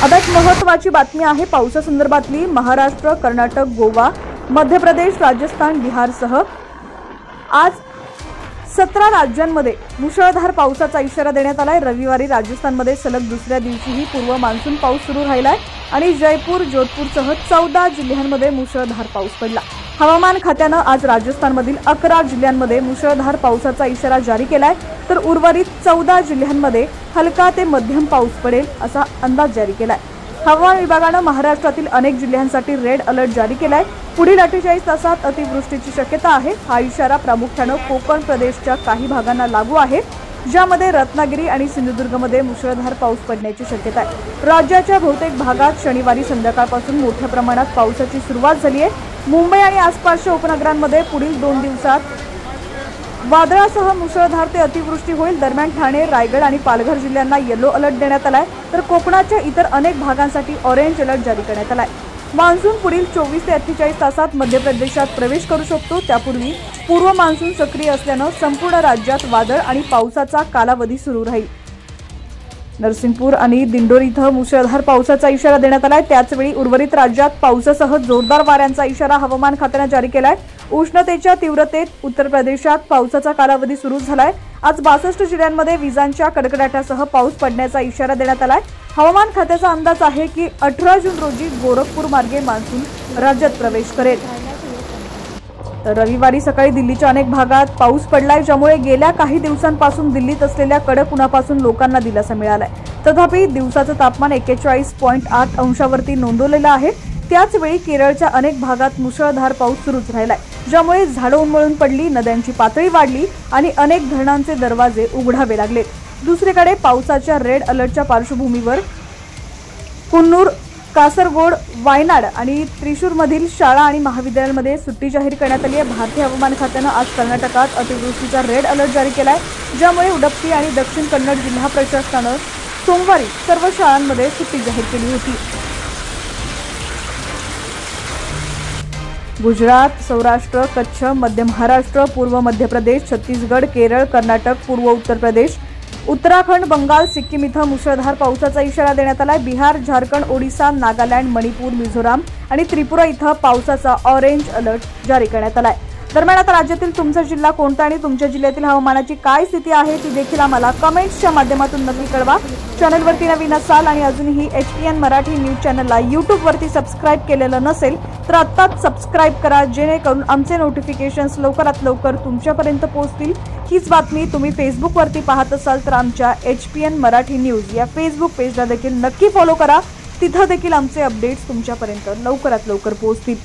आता एक महत्त्वाची बातमी आहे पावसासंदर्भातली। महाराष्ट्र, कर्नाटक, गोवा, मध्य प्रदेश, राजस्थान, बिहारसह आज 17 राज्यांमध्ये मुसळधार पावसाचा इशारा देण्यात आलाय। रविवारी राजस्थानमध्ये सलग दुसऱ्या दिवशीही पूर्व मान्सून पाऊस सुरू राहिलाय आणि जयपूर, जोधपूरसह 14 जिल्ह्यांमध्ये मुसळधार पाऊस पडला। हवामान खात्यानं आज राजस्थानमधील 11 जिल्ह्यांमध्ये मुसळधार पावसाचा इशारा जारी केलाय, तर उर्वरित 14 जिल्ह्यांमध्ये हलका ते मध्यम पाऊस पडेल असा अंदाज जारी केलाय। हवामान विभागानं महाराष्ट्रातील अनेक जिल्ह्यांसाठी रेड अलर्ट जारी केलाय। पुढील 48 तासात अतिवृष्टीची शक्यता आहे। हा इशारा प्रामुख्यानं कोकण प्रदेशच्या काही भागांना लागू आहे, ज्यामध्ये रत्नागिरी आणि सिंधुदुर्गमध्ये मुसळधार पाऊस पडण्याची शक्यता आहे। राज्याच्या बहुतेक भागात शनिवारी संध्याकाळपासून मोठ्या प्रमाणात पावसाची सुरुवात झाली आहे। मुंबई आणि आसपासच्या उपनगरांमध्ये पुढील 2 दिवसात वादळासह मुसळधार ते अतिवृष्टी होईल। दरम्यान ठाणे, रायगड आणि पालघर जिल्ह्यांना येलो अलर्ट देण्यात आलाय, तर कोकणाच्या इतर अनेक भागांसाठी ऑरेंज अलर्ट जारी करण्यात आलाय। मान्सून पुढील 24 ते 48 तासात मध्य प्रदेशात प्रवेश करू शकतो। त्यापूर्वी पूर्व मान्सून सक्रिय असल्यानं संपूर्ण राज्यात वादळ आणि पावसाचा कालावधी सुरू राहील। नरसिंहपूर आणि दिंडोरी इथं मुसळधार पावसाचा इशारा देण्यात आलाय। त्याचवेळी उर्वरित राज्यात पावसासह जोरदार वाऱ्यांचा इशारा हवामान खात्यानं जारी केलाय। उष्णतेच्या तीव्रतेत उत्तर प्रदेशात पावसाचा कालावधी सुरू झालाय। आज 62 जिल्ह्यांमध्ये विजांच्या कडकडाटासह पाऊस पडण्याचा इशारा देण्यात आलाय। हवामान खात्याचा अंदाज आहे की 18 जून रोजी गोरखपूर मार्गे मान्सून राज्यात प्रवेश करेल। तर रविवारी सकाळी दिल्लीच्या अनेक भागात पाऊस पडलाय, ज्यामुळे गेल्या काही दिवसांपासून दिल्लीत असलेल्या कडक उन्हापासून लोकांना दिलासा मिळालाय। तथापि दिवसाचं तापमान 41.8 अंशावरती नोंदवलेलं आहे। त्याचवेळी केरळच्या अनेक भागात मुसळधार पाऊस सुरूच राहिलाय, ज्यामुळे झाडं उन्मळून पडली, नद्यांची पातळी वाढली आणि अनेक धरणांचे दरवाजे उघडावे लागले। दुसरीकडे पावसाच्या रेड अलर्टच्या पार्श्वभूमीवर कुन्नूर, कासरगोड, वायनाड आणि त्रिशूरमधील शाळा आणि महाविद्यालयांमध्ये सुट्टी जाहीर करण्यात आली आहे। भारतीय हवामान खात्यानं आज कर्नाटकात अतिवृष्टीचा रेड अलर्ट जारी केलाय, ज्यामुळे उडुपी आणि दक्षिण कन्नड जिल्हा प्रशासनानं सोमवारी सर्व शाळांमध्ये सुट्टी जाहीर केली होती। गुजरात, सौराष्ट्र, कच्छ, मध्य महाराष्ट्र, पूर्व मध्य प्रदेश, छत्तीसगड, केरळ, कर्नाटक, पूर्व उत्तर प्रदेश, उत्तराखंड, बंगाल, सिक्कीम इथं मुसळधार पावसाचा इशारा देण्यात आलाय। बिहार, झारखंड, ओडिशा, नागालँड, मणिपूर, मिझोराम आणि त्रिपुरा इथं पावसाचा ऑरेंज अलर्ट जारी करण्यात आलाय। दरम्यान आता राज्यातील तुमचा जिल्हा कोणता आणि तुमच्या जिल्ह्यातील हवामानाची काय स्थिती आहे ती देखील आम्हाला कमेंट्सच्या माध्यमातून नक्की कळवा। चॅनलवरती नवीन असाल आणि अजूनही HPN मराठी न्यूज चॅनलला यूट्यूबवरती सबस्क्राईब केलेलं नसेल तर आत्ताच सबस्क्राईब करा, जेणेकरून आमचे नोटिफिकेशन्स लवकरात लवकर तुमच्यापर्यंत पोहोचतील। हीच बातमी तुम्ही फेसबुकवरती पाहत असाल तर आमच्या HPN मराठी न्यूज या फेसबुक पेजला देखील नक्की फॉलो करा। तिथं देखील आमचे अपडेट्स तुमच्यापर्यंत लवकरात लवकर पोहोचतील।